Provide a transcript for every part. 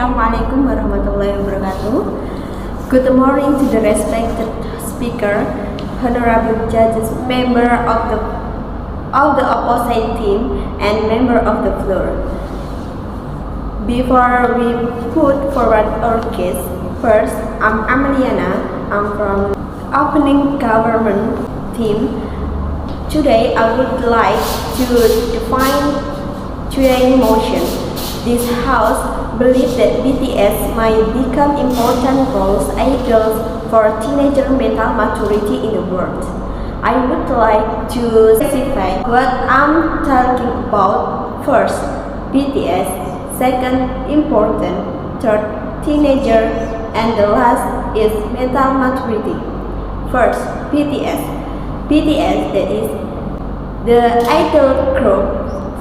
Assalamualaikum warahmatullahi wabarakatuh. Good morning to the respected speaker, honorable judges, member of the opposite team, and member of the floor. Before we put forward our case, first, I'm Ameliana. I'm from opening government team. Today, I would like to define today's motion. This House believes that BTS might become important role idols for teenager mental maturity in the world. I would like to specify what I'm talking about. First, BTS. Second, important. Third, teenager. And the last is mental maturity. First, BTS. BTS, that is the idol group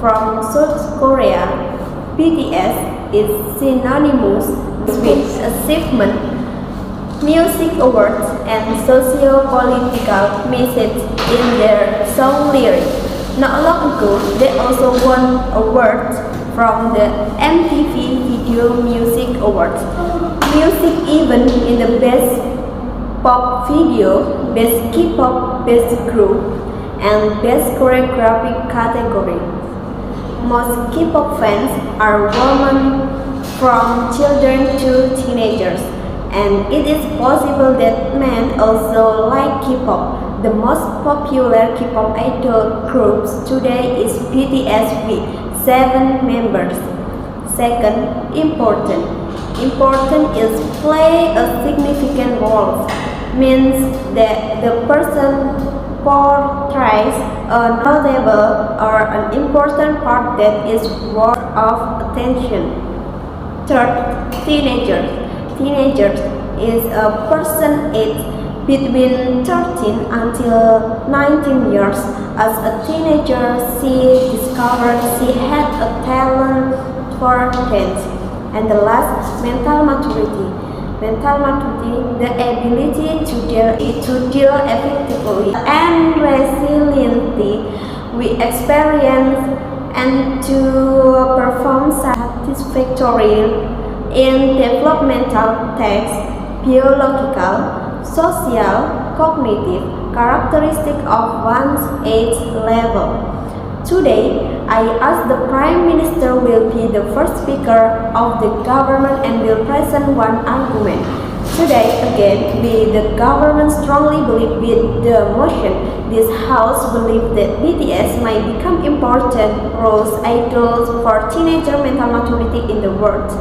from South Korea. BTS is synonymous with achievement, music awards, and socio-political message in their song lyrics. Not long ago, they also won awards from the M.Pd Video Music Awards. Music even in the Best Pop Video, Best K-pop, Best Group, and Best Choreographic category. Most K-pop fans are women from children to teenagers, and it is possible that men also like K-pop. The most popular K-pop idol groups today is BTS with 7 members. Second, important. Important is play a significant role, means that the person portrays a notable or an important part that is worth of attention. Third, teenagers. Teenagers is a person aged between 13 until 19 years. As a teenager, she discovered she had a talent for dance. And the last, mental maturity. Mental maturity, the ability to deal effectively and resiliently with experience and to perform satisfactorily in developmental tasks, biological, social, cognitive characteristics of one's age level. Today, I ask the Prime Minister will be the first speaker of the government and will present one argument. Today, again, we the government strongly believe with the motion. This House believes that BTS might become important role idols for teenager mental maturity in the world.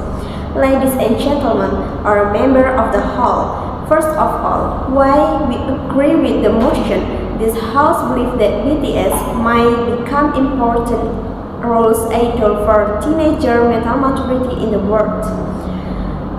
Ladies and gentlemen, or member of the hall, first of all, why we agree with the motion? This House believes that BTS might become important role idol for teenager mental maturity in the world.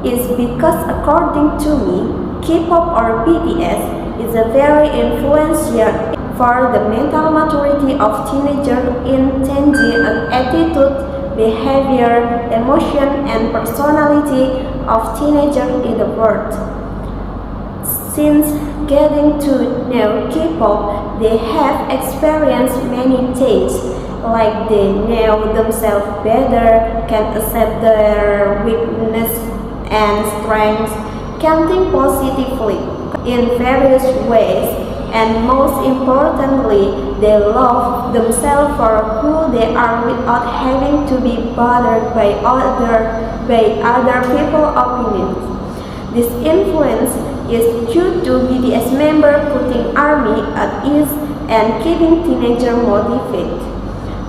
Is because according to me, K-pop or BTS is a very influential for the mental maturity of teenager in changing an attitude, behavior, emotion, and personality of teenager in the world. Since getting to know K-pop, they have experienced many things, like they know themselves better, can accept their weakness and strengths, can think positively in various ways, and most importantly, they love themselves for who they are without having to be bothered by other people's opinions. This influence is due to BTS member putting ARMY at ease and keeping teenagers motivated.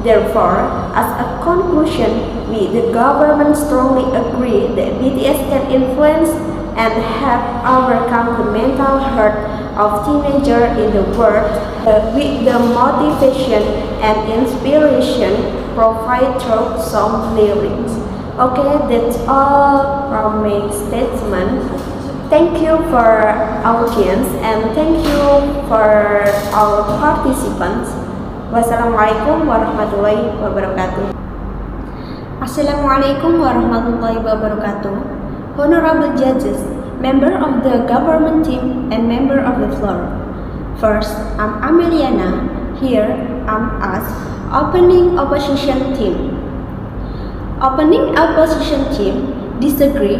Therefore, as a conclusion, we the government strongly agree that BTS can influence and help overcome the mental hurt of teenagers in the world with the motivation and inspiration provided through song lyrics. Okay, that's all from my statement. Thank you for audience and thank you for all participants. Wassalamualaikum warahmatullahi wabarakatuh. Assalamualaikum warahmatullahi wabarakatuh. Honorable judges, member of the government team and member of the floor. First, I'm Ameliana. Here, I'm as opening opposition team. Opening opposition team, disagree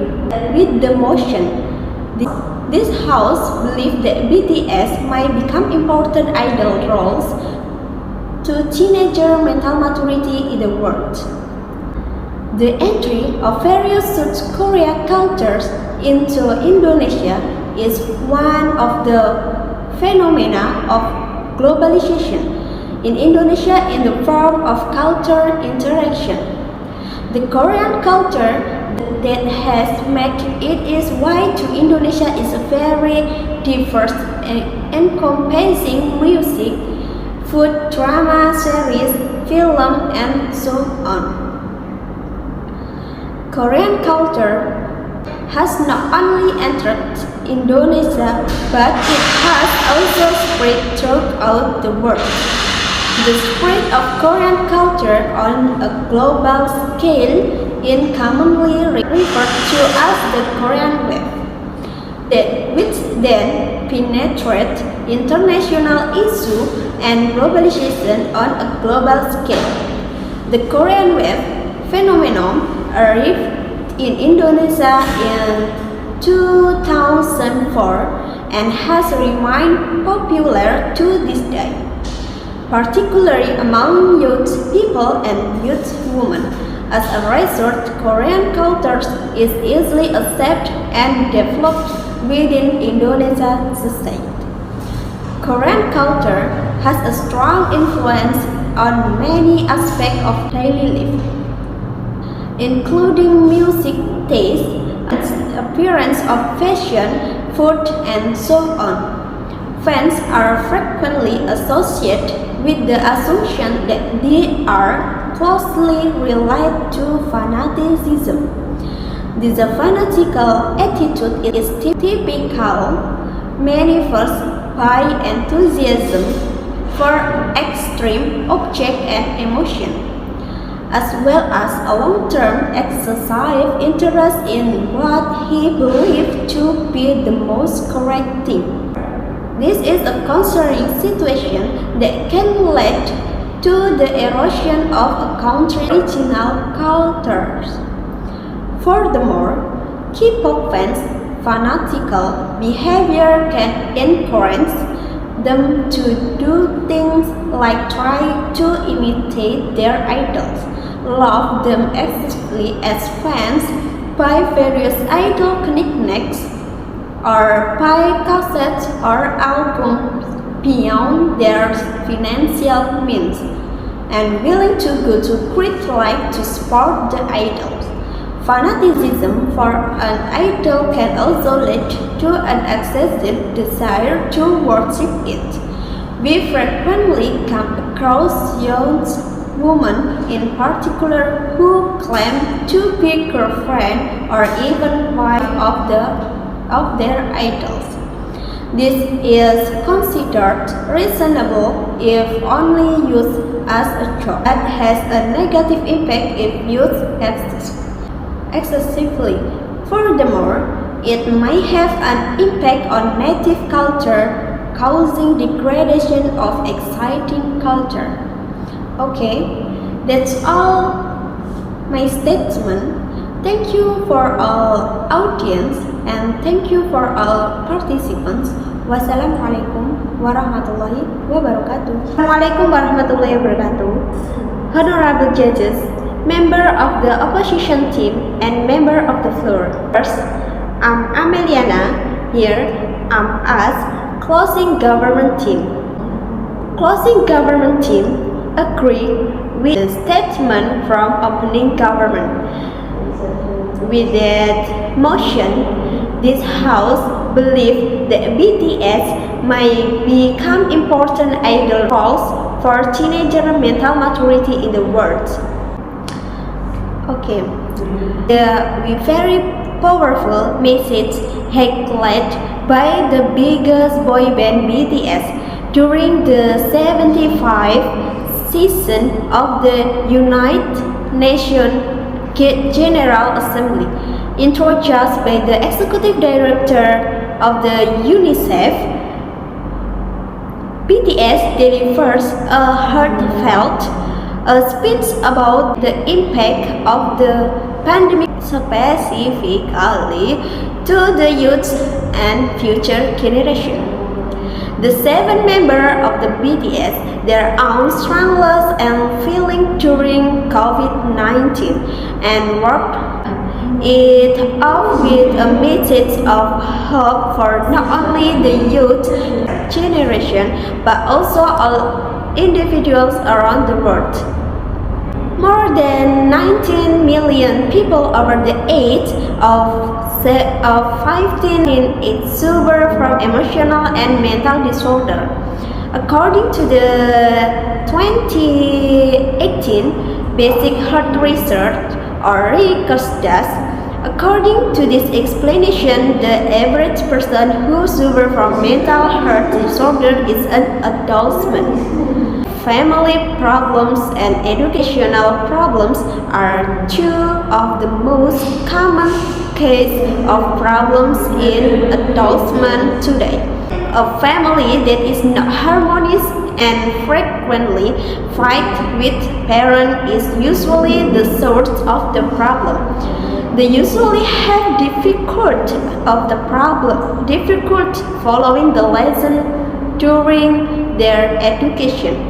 with the motion. This house believes that BTS might become important idol roles to teenager mental maturity in the world. The entry of various South Korean cultures into Indonesia is one of the phenomena of globalization in Indonesia in the form of culture interaction. The Korean culture that has made its way to Indonesia is a very diverse and encompassing music, food, drama, series, film, and so on. Korean culture has not only entered Indonesia, but it has also spread throughout the world. The spread of Korean culture on a global scale is commonly referred to as the Korean Wave, which then penetrates international issues and globalization on a global scale. The Korean Wave phenomenon arrived in Indonesia in 2004 and has remained popular to this day, particularly among youth people and youth women. As a result, Korean culture is easily accepted and developed within Indonesian society. Korean culture has a strong influence on many aspects of daily life, including music taste, appearance of fashion, food, and so on. Fans are frequently associated with the assumption that they are closely related to fanaticism. This fanatical attitude is typical, manifest by enthusiasm for extreme object and emotion, as well as a long-term excessive interest in what he believes to be the most correct thing. This is a concerning situation that can lead to the erosion of a country's original cultures. Furthermore, K-pop fans' fanatical behavior can encourage them to do things like try to imitate their idols, love them excessively as fans, buy various idol knickknacks, or buy cassettes or albums beyond their financial means, and willing to go to great lengths to support the idols. Fanaticism for an idol can also lead to an excessive desire to worship it. We frequently come across young women in particular who claim to be girlfriend or even wife of their idols. This is considered reasonable if only used as a joke, but has a negative impact if used excessively. Furthermore, it may have an impact on native culture, causing degradation of exciting culture. Okay, that's all my statement. Thank you for all audience and thank you for all participants. Wassalamualaikum warahmatullahi wabarakatuh. Assalamualaikum warahmatullahi wabarakatuh. Honorable judges, member of the opposition team and member of the floor. First, I'm Ameliana. Here, I'm as closing government team. Closing government team agree with the statement from opening government. With that motion, this House believes that BTS may become important idol roles for teenager mental maturity in the world. Okay, the very powerful message heckled by the biggest boy band BTS during the 75th session of the United Nations General Assembly, introduced by the Executive Director of the UNICEF. BTS delivers a heartfelt speaks about the impact of the pandemic specifically to the youth and future generation. The 7 members of the BTS, their own struggles and feelings during COVID-19 and worked it up with a message of hope for not only the youth generation but also all individuals around the world. More than 19 million people over the age of 15 suffer from emotional and mental disorder. According to the 2018 Basic Heart Research or RICOSDAS, according to this explanation, the average person who suffers from mental health disorder is an adult man. Family problems and educational problems are 2 of the most common cases of problems in adulthood today. A family that is not harmonious and frequently fight with parents is usually the source of the problem. They usually have difficult following the lesson during their education.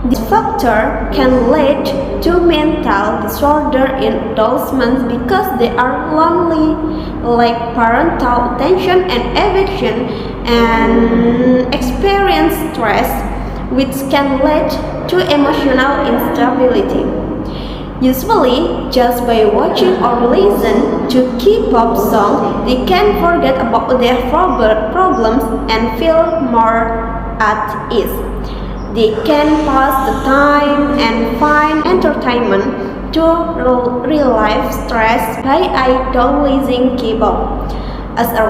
This factor can lead to mental disorder in adolescents because they are lonely, lack parental attention and affection, and experience stress, which can lead to emotional instability. Usually, just by watching or listening to K-pop songs, they can forget about their problems and feel more at ease. They can pass the time and find entertainment to relieve stress by idolizing K-pop. As a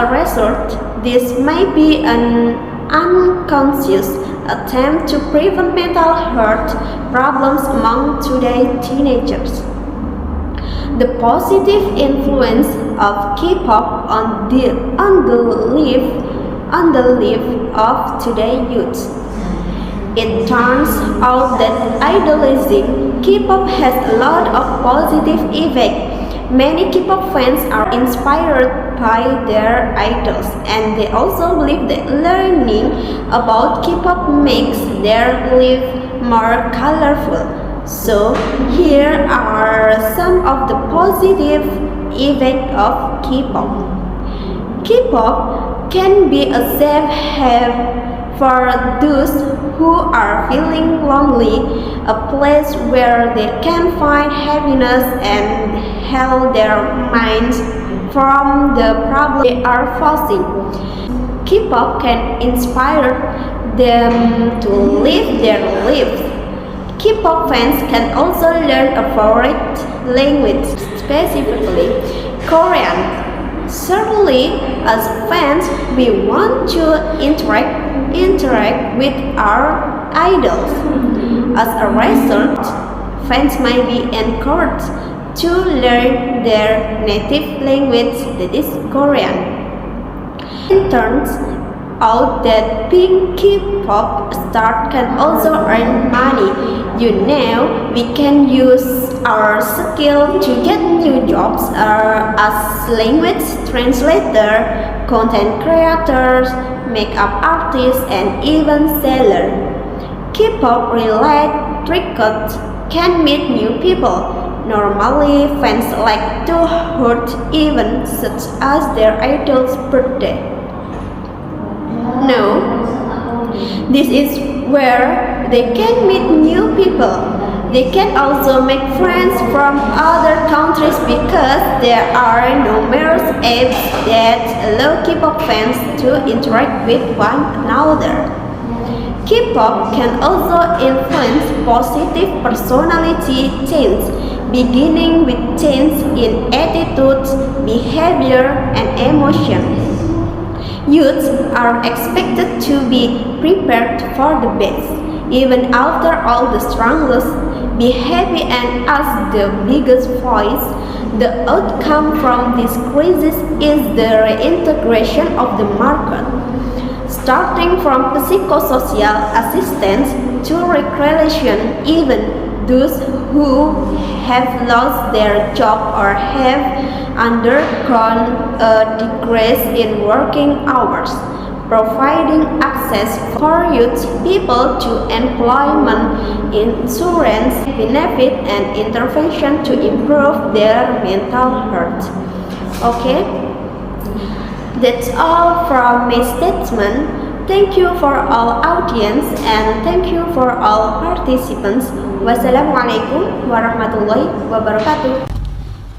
result, this may be an unconscious attempt to prevent mental health problems among today's teenagers. The positive influence of K-pop on the life of today's youth. It turns out that idolizing K-pop has a lot of positive effects. Many K-pop fans are inspired by their idols, and they also believe that learning about K-pop makes their life more colorful. So, here are some of the positive effects of K-pop. K-pop can be a safe haven for those who are feeling lonely, a place where they can find happiness and heal their minds from the problems they are facing. K-pop can inspire them to live their lives. K-pop fans can also learn a foreign language, specifically Korean. Certainly, as fans, we want to interact with our idols. As a result, fans might be encouraged to learn their native language, that is Korean. It turns out that being K-pop star can also earn money. We can use our skill to get new jobs as language translator, content creators, makeup artists, and even seller. K-pop related records can meet new people. Normally, fans like to hold events such as their idol's birthday. No, this is where they can meet new people. They can also make friends from other countries because there are numerous apps that allow K-pop fans to interact with one another. K-pop can also influence positive personality change, beginning with change in attitudes, behavior, and emotions. Youths are expected to be prepared for the best. Even after all the struggles, be happy and ask the biggest voice. The outcome from this crisis is the reintegration of the market. starting from psychosocial assistance to recreation, even those who have lost their job or have undergone a decrease in working hours, providing access for youth people to employment, insurance benefit, and intervention to improve their mental health. Okay, that's all from my statement. Thank you for all audience and thank you for all participants. Wassalamualaikum warahmatullahi wabarakatuh.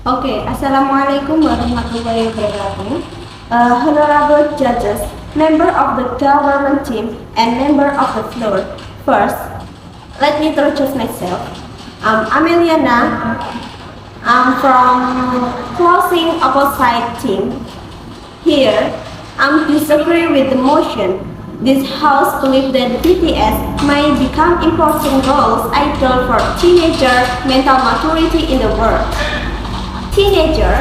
Okay, Assalamualaikum warahmatullahi wabarakatuh. Honorable judges, member of the government team, and member of the floor. First, let me introduce myself. I'm Ameliana. I'm from closing opposite team. Here, I disagree with the motion. This house believes that BTS may become important goals idol for teenager mental maturity in the world. Teenager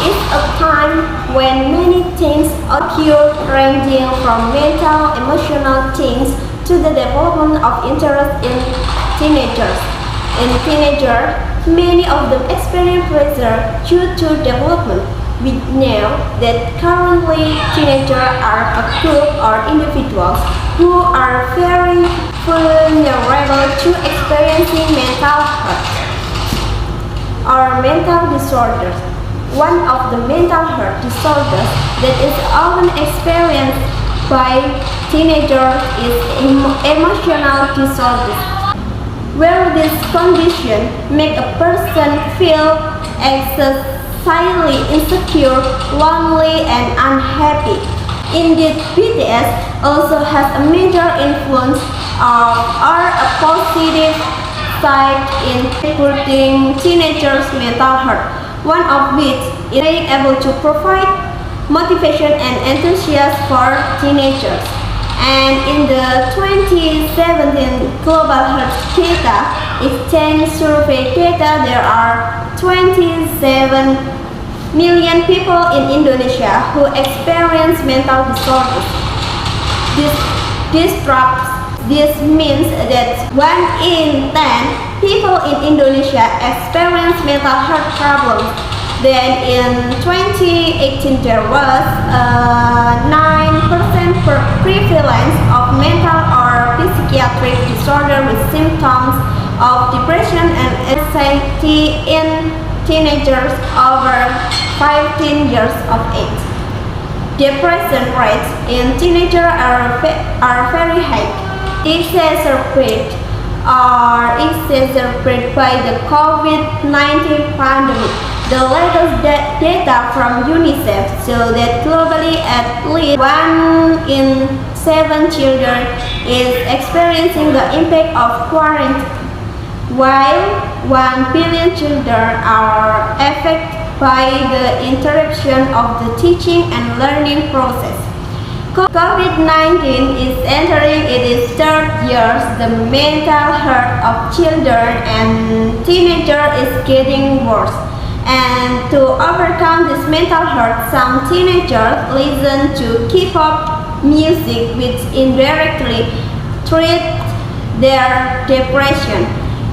is a time when many things occur, ranging from mental, emotional things to the development of interest in teenagers. In teenagers, many of them experience pressure due to development. We know that currently teenagers are a group or individuals who are very vulnerable to experiencing mental health or mental disorders. One of the mental health disorders that is often experienced by teenagers is emotional disorders, where this condition makes a person feel excessively insecure, lonely, and unhappy. Indeed, BTS also has a major influence or a positive side in supporting teenagers' mental health, one of which is being able to provide motivation and enthusiasm for teenagers. And in the 2017 Global Health Data Exchange Survey data, there are 27 million people in Indonesia who experience mental disorders. This means that 1 in 10 people in Indonesia experience mental health problems. Then in 2018 there was 9% prevalence of mental or psychiatric disorder with symptoms of depression and anxiety in teenagers over 15 years of age. Depression rates in teenagers are very high, exacerbated by the COVID-19 pandemic. The latest data from UNICEF show that globally at least 1 in 7 children is experiencing the impact of quarantine, while 1 billion children are affected by the interruption of the teaching and learning process. COVID-19 is entering its third year. The mental health of children and teenagers is getting worse. And to overcome this mental health, some teenagers listen to K-pop music, which indirectly treats their depression.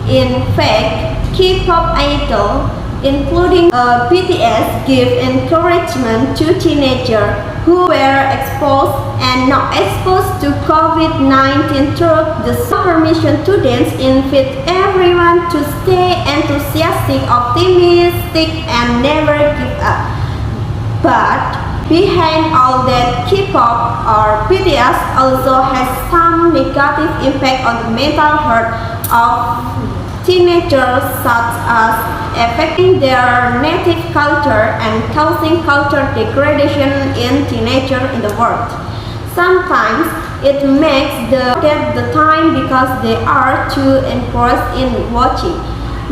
In fact, K-pop idols, including BTS, give encouragement to teenagers who were exposed and not exposed to COVID-19 through the summer mission to dance, invite everyone to stay enthusiastic, optimistic, and never give up. But behind all that, K-pop or BTS also has some negative impact on the mental health of teenagers, such as affecting their native culture and causing culture degradation in teenagers in the world. Sometimes it makes them forget the time because they are too engrossed in watching.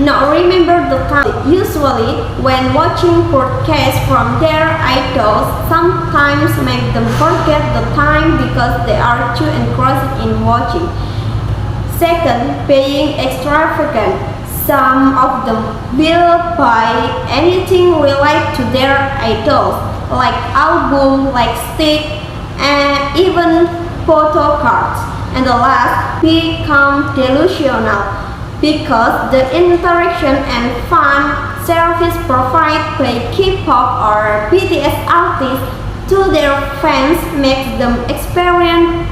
Now remember the time. Usually, when watching broadcasts from their idols, sometimes make them forget the time because they are too engrossed in watching. Second, being extravagant. Some of them will buy anything related to their idols, like album, like stick, and even photo cards. And the last, become delusional because the interaction and fun service provided by K-pop or BTS artists to their fans makes them experience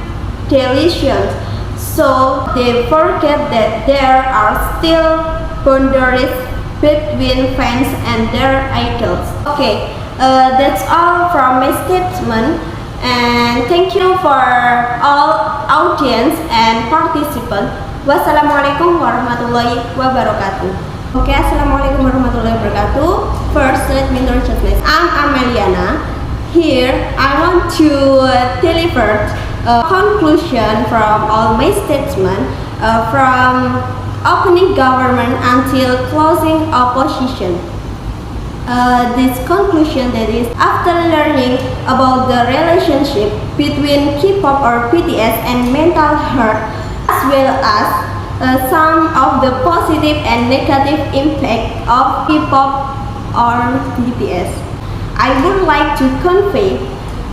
delusions. So they forget that there are still boundaries between fans and their idols. Okay, that's all from my statement. And thank you for all audience and participants. Wassalamualaikum warahmatullahi wabarakatuh. Okay, assalamualaikum warahmatullahi wabarakatuh. First, let me introduce myself. I'm Ameliana. Here, I want to deliver a conclusion from all my statement from opening government until closing opposition. This conclusion that is after learning about the relationship between K-pop or BTS and mental health, as well as some of the positive and negative impact of K-pop or BTS, I would like to convey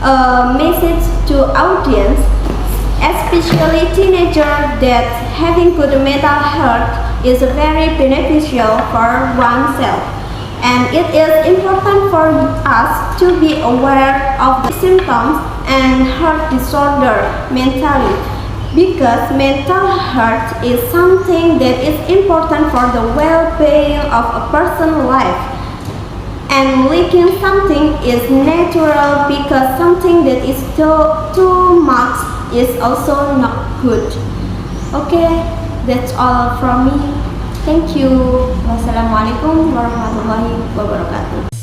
a message to audience, especially teenagers, that having good mental health is very beneficial for oneself. And it is important for us to be aware of the symptoms and heart disorder mentally, because mental health is something that is important for the well-being of a person's life. And liking something is natural, because something that is too much is also not good. Okay, that's all from me. Thank you. Wassalamualaikum warahmatullahi wabarakatuh.